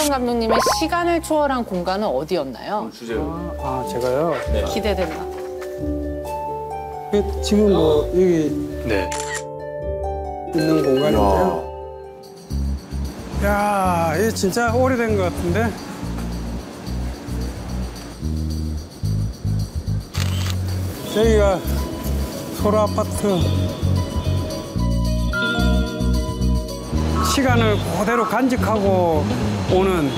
조한성 감독님의 시간을 초월한 공간은 어디였나요? 아, 제가요? 네. 기대된다. 지금 뭐 여기 네. 있는 공간인데요. 야, 이게 진짜 오래된 것 같은데? 여기가 소라 아파트. 시간을 그대로 간직하고 오는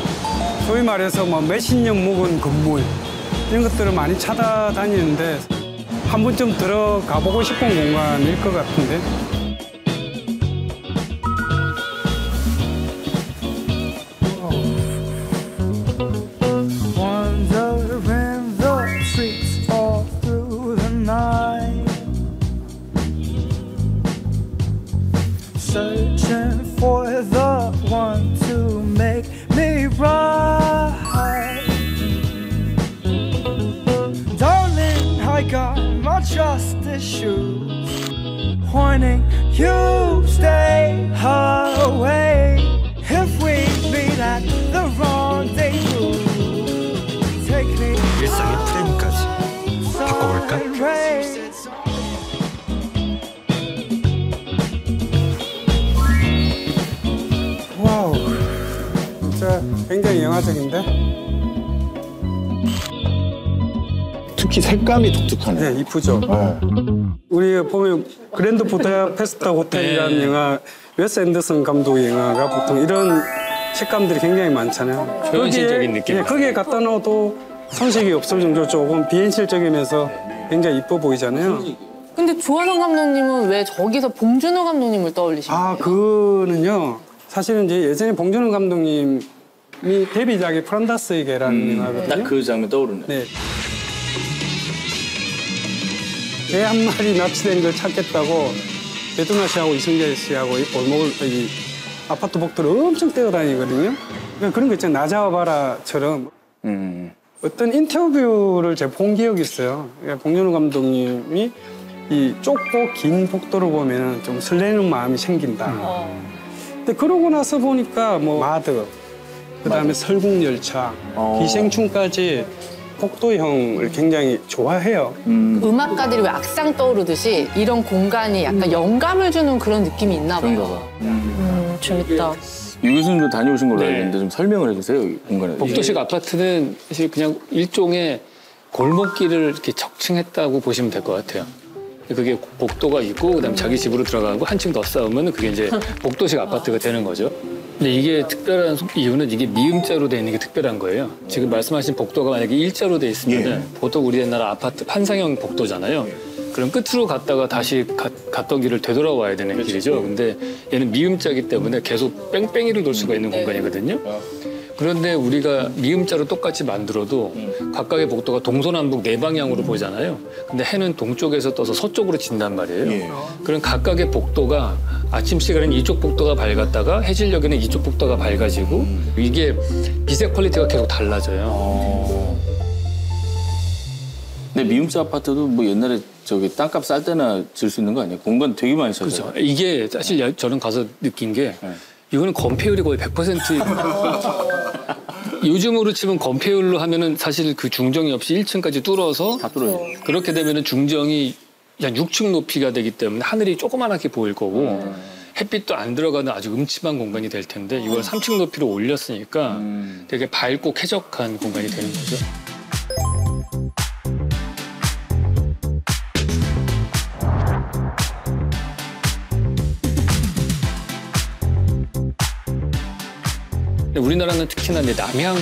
소위 말해서 뭐 몇십 년 묵은 건물 이런 것들을 많이 찾아다니는데 한 번쯤 들어가 보고 싶은 공간일 것 같은데. Wandering the streets all through the night, searching for the one to make me right. Darling, I got my justice shoes, warning you stay away. If we meet at the rendezvous, take me 일상의 프레임까지 바꿔볼까? 와우, 진짜 굉장히 영화적인데? 특히 색감이 독특하네. 네, 이쁘죠? 네. 우리가 보면 그랜드 부다페스트 호텔이라는 영화, 웨스 앤더슨 감독의 영화가 보통 이런 색감들이 굉장히 많잖아요. 초현실적인 느낌. 네, 거기에 갖다 넣어도 손색이 없을 정도로 조금 비현실적이면서 굉장히 이뻐 보이잖아요. 근데 조한성 감독님은 왜 저기서 봉준호 감독님을 떠올리신 거예요? 아, 그거는요. 사실은 이제 예전에 봉준호 감독님이 데뷔작이 프란다스의 개라는 영화거든요. 딱 그 장면 떠오르네. 네. 개 한 마리 납치된 걸 찾겠다고 배두나 씨하고 이승재 씨하고 이 골목을 이 아파트 복도를 엄청 뛰어다니거든요. 그러니까 그런 거 있잖아요. 나 잡아봐라처럼 어떤 인터뷰를 제가 본 기억이 있어요. 그러니까 봉준호 감독님이 이 좁고 긴 복도를 보면 좀 설레는 마음이 생긴다. 근데 그러고 나서 보니까 뭐 마드, 그다음에 설국열차, 기생충까지 복도형을 굉장히 좋아해요. 음악가들이 왜 악상 떠오르듯이 이런 공간이 약간 영감을 주는 그런 느낌이 있나 봐요. 그런가 봐. 재밌다. 유 교수님도 다녀오신 걸로 네. 알고 있는데 좀 설명을 해주세요, 이 공간에. 복도식 아파트는 사실 그냥 일종의 골목길을 이렇게 적층했다고 보시면 될 것 같아요. 그게 복도가 있고 그다음에 자기 집으로 들어가고 한층 더 쌓으면 그게 이제 복도식 아파트가 되는 거죠. 근데 이게 특별한 이유는 이게 미음자로 돼 있는 게 특별한 거예요. 지금 말씀하신 복도가 만약에 일자로 돼 있으면 보통 우리나라 아파트 판상형 복도잖아요. 그럼 끝으로 갔다가 다시 갔던 길을 되돌아와야 되는 길이죠. 근데 얘는 미음자이기 때문에 계속 뺑뺑이를 돌 수가 있는 공간이거든요. 그런데 우리가 미음자로 똑같이 만들어도 각각의 복도가 동서남북 네 방향으로 보이잖아요. 근데 해는 동쪽에서 떠서 서쪽으로 진단 말이에요. 그럼 각각의 복도가 아침 시간에는 이쪽 복도가 밝았다가 해질녘에는 이쪽 복도가 밝아지고 이게 빛의 퀄리티가 계속 달라져요. 근데 미음자 아파트도 뭐 옛날에 저기 땅값 쌀 때나 질 수 있는 거 아니에요? 공간 되게 많이 찾아요. 그렇죠. 이게 사실 저는 가서 느낀 게 이거는 건폐율이 거의 100%. 요즘으로 치면 건폐율로 하면은 사실 그 중정이 없이 1층까지 뚫어서 다 뚫어요. 그렇게 되면은 중정이 한 6층 높이가 되기 때문에 하늘이 조그만하게 보일 거고 햇빛도 안 들어가는 아주 음침한 공간이 될 텐데 이걸 3층 높이로 올렸으니까 되게 밝고 쾌적한 공간이 되는 거죠. 우리나라는 특히나 이제 남향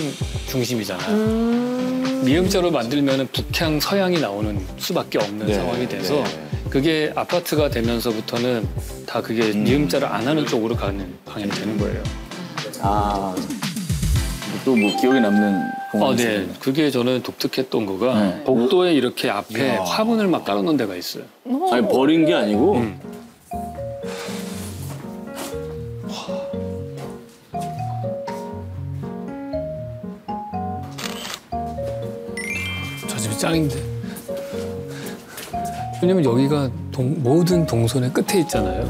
중심이잖아요. 미음자로 만들면 북향, 서향이 나오는 수밖에 없는 상황이 돼서 그게 아파트가 되면서부터는 다 그게 미음자를 안 하는 쪽으로 가는 방향이 되는 거예요. 아, 또 뭐 기억에 남는 공간이 네. 있어요? 그게 저는 독특했던 거가 복도에 이렇게 앞에 화분을 막 깔아놓은 데가 있어요. 아니, 버린 게 아니고 저 집이 짱인데. 왜냐면 여기가 모든 동선의 끝에 있잖아요.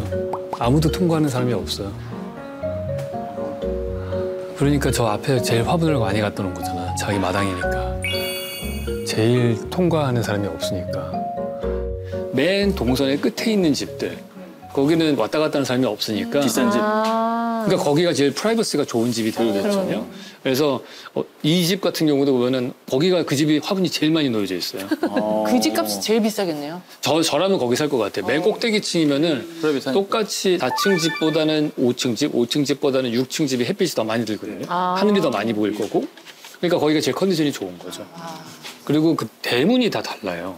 아무도 통과하는 사람이 없어요. 그러니까 저 앞에 제일 화분을 많이 갖다 놓은 거잖아. 자기 마당이니까. 제일 통과하는 사람이 없으니까. 맨 동선의 끝에 있는 집들. 거기는 왔다 갔다 하는 사람이 없으니까. 비싼 집. 그러니까 거기가 제일 프라이버시가 좋은 집이 되거든요. 그래서 이 집 같은 경우도 보면은 거기가 그 집이 화분이 제일 많이 놓여져 있어요. 그 집값이 제일 비싸겠네요. 저라면 거기 살 것 같아요. 맨 꼭대기층이면은 똑같이 4층 집보다는 5층 집, 5층 집보다는 6층 집이 햇빛이 더 많이 들거든요. 하늘이 더 많이 보일 거고. 그러니까 거기가 제일 컨디션이 좋은 거죠. 그리고 그 대문이 다 달라요.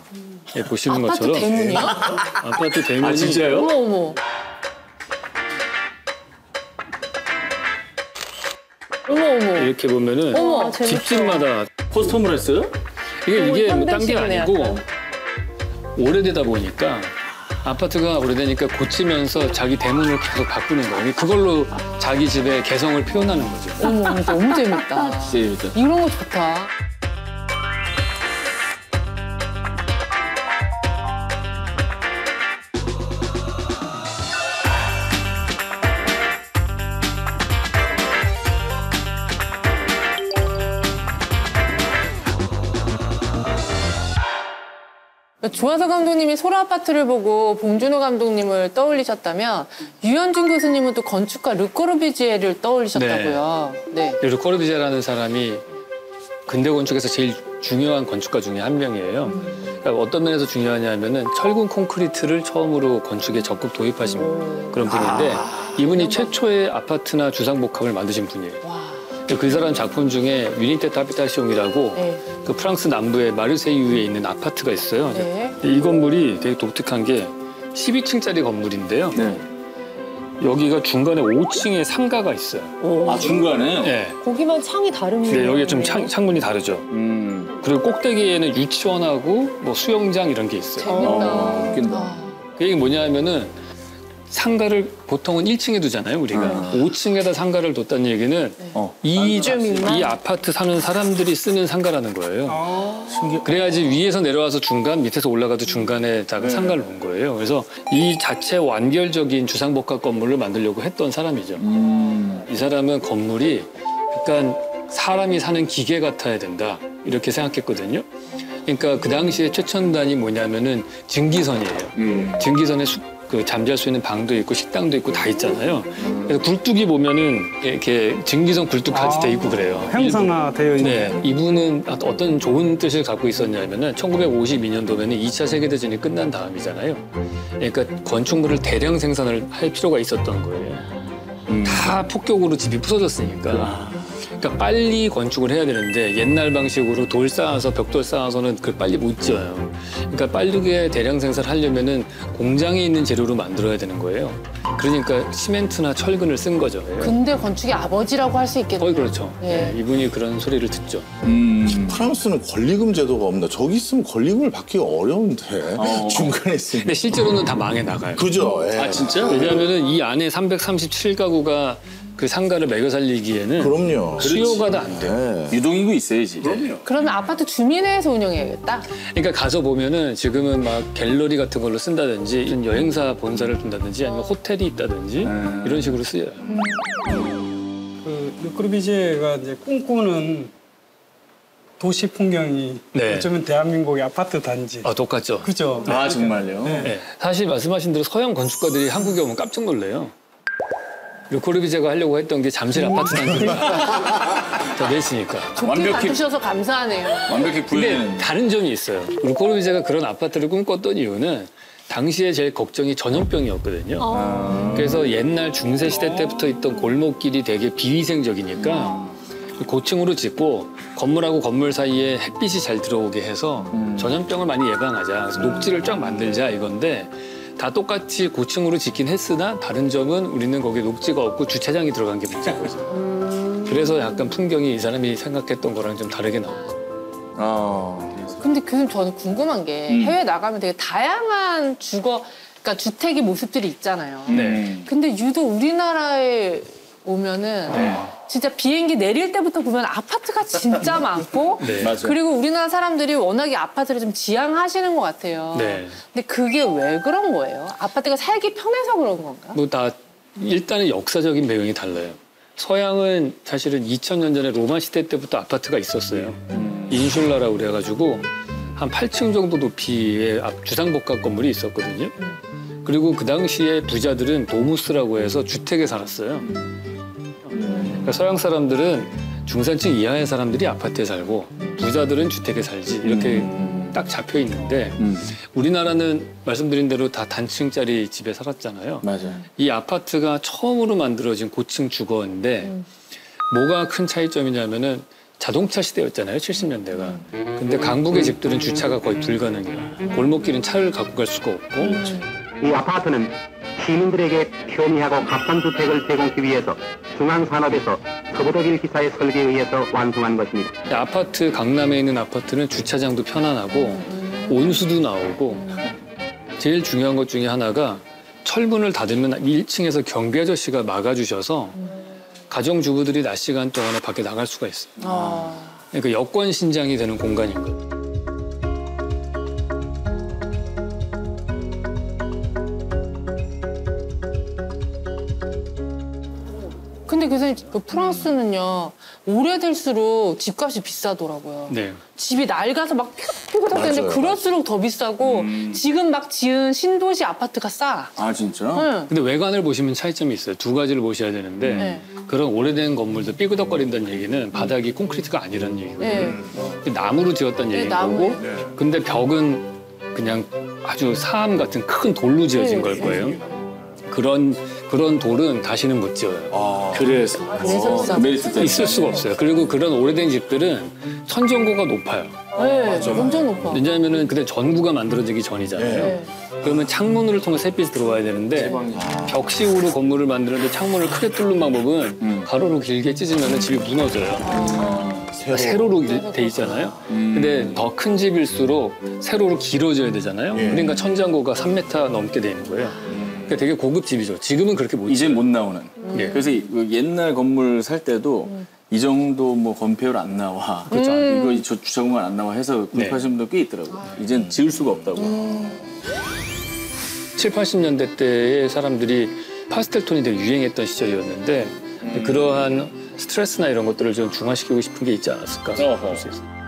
예, 보시는 아파트 것처럼. 대문이요? 아파트 대문이. 아, 진짜요? 어머 어머. 어머 어머. 이렇게 보면은 어머, 집집마다 커스텀을 했어요? 이게 뭐 딴 게 현대식이네, 아니고 약간. 오래되다 보니까 아파트가 오래되니까 고치면서 자기 대문을 계속 바꾸는 거예요. 그걸로 자기 집의 개성을 표현하는 거죠. 어머 너무 재밌다. 진짜 재밌다. 이런 거 좋다. 조화석 감독님이 소라 아파트를 보고 봉준호 감독님을 떠올리셨다면 유현준 교수님은 또 건축가 르꼬르비지에를 떠올리셨다고요. 네. 르코르비제라는 사람이 근대 건축에서 제일 중요한 건축가 중에 한 명이에요. 그러니까 어떤 면에서 중요하냐면은 철근 콘크리트를 처음으로 건축에 적극 도입하신 그런 분인데 이분이 최초의 아파트나 주상복합을 만드신 분이에요. 그 사람 작품 중에 유니테 타피타시옹이라고 네. 그 프랑스 남부의 마르세유에 있는 아파트가 있어요. 네. 이 건물이 되게 독특한 게 12층짜리 건물인데요. 네. 여기가 중간에 5층에 상가가 있어요. 아, 중간에? 네. 거기만 창이 다릅니다. 네, 여기가 좀 창문이 다르죠. 그리고 꼭대기에는 유치원하고 뭐 수영장 이런 게 있어요. 재밌다. 웃긴다. 그 얘기 뭐냐 하면은 상가를 보통은 1층에 두잖아요, 우리가. 5층에다 상가를 뒀다는 얘기는 이 아파트 사는 사람들이 쓰는 상가라는 거예요. 그래야지 위에서 내려와서 중간, 밑에서 올라가도 중간에다가 상가를 놓은 거예요. 그래서 이 자체 완결적인 주상복합 건물을 만들려고 했던 사람이죠. 이 사람은 건물이 약간 사람이 사는 기계 같아야 된다, 이렇게 생각했거든요. 그러니까 그 당시에 최첨단이 뭐냐면은 증기선이에요. 증기선에 그 잠잘 수 있는 방도 있고 식당도 있고 다 있잖아요. 그래서 굴뚝이 보면은 이렇게 증기선 굴뚝까지 돼 있고 그래요. 형상화되어 있는. 네, 이분은 어떤 좋은 뜻을 갖고 있었냐면은 1952년도면은 2차 세계대전이 끝난 다음이잖아요. 그러니까 건축물을 대량 생산을 할 필요가 있었던 거예요. 다 폭격으로 집이 부서졌으니까. 그러니까 빨리 건축을 해야 되는데 옛날 방식으로 돌 쌓아서 벽돌 쌓아서는 그걸 빨리 못 지어요. 그러니까 빠르게 대량 생산을 하려면은 공장에 있는 재료로 만들어야 되는 거예요. 그러니까 시멘트나 철근을 쓴 거죠. 근대 건축의 아버지라고 할 수 있겠네요. 거의 그렇죠. 예. 네, 이분이 그런 소리를 듣죠. 프랑스는 권리금 제도가 없나? 저기 있으면 권리금을 받기가 어려운데 중간에 있으면. 근데 실제로는 다 망해 나가요. 그죠? 예. 아, 진짜? 왜냐하면은 이 안에 337가구가 그 상가를 매겨 살리기에는 그럼요. 수요가 다 안 돼요. 예. 유동인구 있어야지. 그럼요. 그러면 아파트 주민회에서 운영해야겠다. 그러니까 가서 보면은 지금은 막 갤러리 같은 걸로 쓴다든지 여행사 본사를 둔다든지 아니면 호텔이 있다든지 이런 식으로 쓰여요. 그 르꼬르비제가 이제 꿈꾸는 도시 풍경이 네. 어쩌면 대한민국의 아파트 단지. 아, 똑같죠. 그죠? 아, 정말요? 네. 네. 사실 말씀하신 대로 서양 건축가들이 한국에 오면 깜짝 놀래요. 르코르비제가 하려고 했던 게 잠실 아파트 단지가 더 냈으니까. 좋게 완벽히- 봐주셔서 감사하네요. 완벽히 근데 구현해낸. 다른 점이 있어요. 르코르비제가 그런 아파트를 꿈꿨던 이유는 당시에 제일 걱정이 전염병이었거든요. 그래서 옛날 중세 시대 때부터 있던 골목길이 되게 비위생적이니까 고층으로 짓고 건물하고 건물 사이에 햇빛이 잘 들어오게 해서 전염병을 많이 예방하자. 그래서 녹지를 쫙 만들자 이건데 다 똑같이 고층으로 짓긴 했으나 다른 점은 우리는 거기에 녹지가 없고 주차장이 들어간 게 문제인 거죠. 그래서 약간 풍경이 이 사람이 생각했던 거랑 좀 다르게 나오죠. 근데 교수님 저는 궁금한 게 해외 나가면 되게 다양한 그러니까 주택의 모습들이 있잖아요. 네. 근데 유독 우리나라에 오면은 진짜 비행기 내릴 때부터 보면 아파트가 진짜 많고 네. 맞아. 그리고 우리나라 사람들이 워낙에 아파트를 좀 지향하시는 것 같아요. 네. 근데 그게 왜 그런 거예요? 아파트가 살기 편해서 그런 건가? 뭐 다 일단은 역사적인 배경이 달라요. 서양은 사실은 2000년 전에 로마 시대 때부터 아파트가 있었어요. 인슐라라고 그래가지고 한 8층 정도 높이의 주상복합 건물이 있었거든요. 그리고 그 당시에 부자들은 도무스라고 해서 주택에 살았어요. 그러니까 서양 사람들은 중산층 이하의 사람들이 아파트에 살고 부자들은 주택에 살지 이렇게 딱 잡혀 있는데 우리나라는 말씀드린 대로 다 단층짜리 집에 살았잖아요. 맞아요. 이 아파트가 처음으로 만들어진 고층 주거인데 뭐가 큰 차이점이냐면은 자동차 시대였잖아요, 70년대가. 근데 강북의 집들은 주차가 거의 불가능해요. 골목길은 차를 갖고 갈 수가 없고. 이 아파트는 시민들에게 편리하고 값싼 주택을 제공하기 위해서 중앙산업에서 서부덕일 기사의 설계에 의해서 완성한 것입니다. 아파트, 강남에 있는 아파트는 주차장도 편안하고 온수도 나오고 제일 중요한 것 중에 하나가 철문을 닫으면 1층에서 경비 아저씨가 막아주셔서 가정주부들이 낮 시간 동안에 밖에 나갈 수가 있어요. 그러니까 여권 신장이 되는 공간인 거예요. 근데 교수님, 그 프랑스는요, 오래될수록 집값이 비싸더라고요. 네. 집이 낡아서 막 삐그덕대는데 맞아요, 그럴수록 더 비싸고 지금 막 지은 신도시 아파트가 싸. 아 진짜? 응. 근데 외관을 보시면 차이점이 있어요. 두 가지를 보셔야 되는데 네. 그런 오래된 건물도 삐그덕거린다는 얘기는 바닥이 콘크리트가 아니라는 얘기거든요. 네. 나무로 지었다는 네, 얘기인 나무. 거고 근데 벽은 그냥 아주 사암 같은 큰 돌로 지어진 네. 걸 거예요. 그런 돌은 다시는 못 지어요. 그래서 그래서 비싸. 메리트 때문에. 있을 수가 없어요. 그리고 그런 오래된 집들은 천정고가 높아요. 네, 엄청 높아. 왜냐하면은 그때 전구가 만들어지기 전이잖아요. 네. 그러면 창문을 통해 햇빛이 들어와야 되는데 벽식으로 건물을 만드는데 창문을 크게 뚫는 방법은 가로로 길게 찢으면 집이 무너져요. 세로로 돼 있잖아요. 근데 더 큰 집일수록 세로로 길어져야 되잖아요. 그러니까 천장고가 3m 넘게 돼 있는 거예요. 그러니까 되게 고급 집이죠. 지금은 그렇게 못 이제 지어요. 못 나오는. 예. 그래서 그 옛날 건물 살 때도 이 정도 뭐 건폐율 안 나와. 그렇죠. 이거 저 주차 공간 안 나와 해서 구입하시는 분들 꽤 있더라고요. 이젠 지을 수가 없다고. 7, 80년대 때의 사람들이 파스텔 톤이 되게 유행했던 시절이었는데 그러한 스트레스나 이런 것들을 좀 중화시키고 싶은 게 있지 않았을까 볼 수 있어요.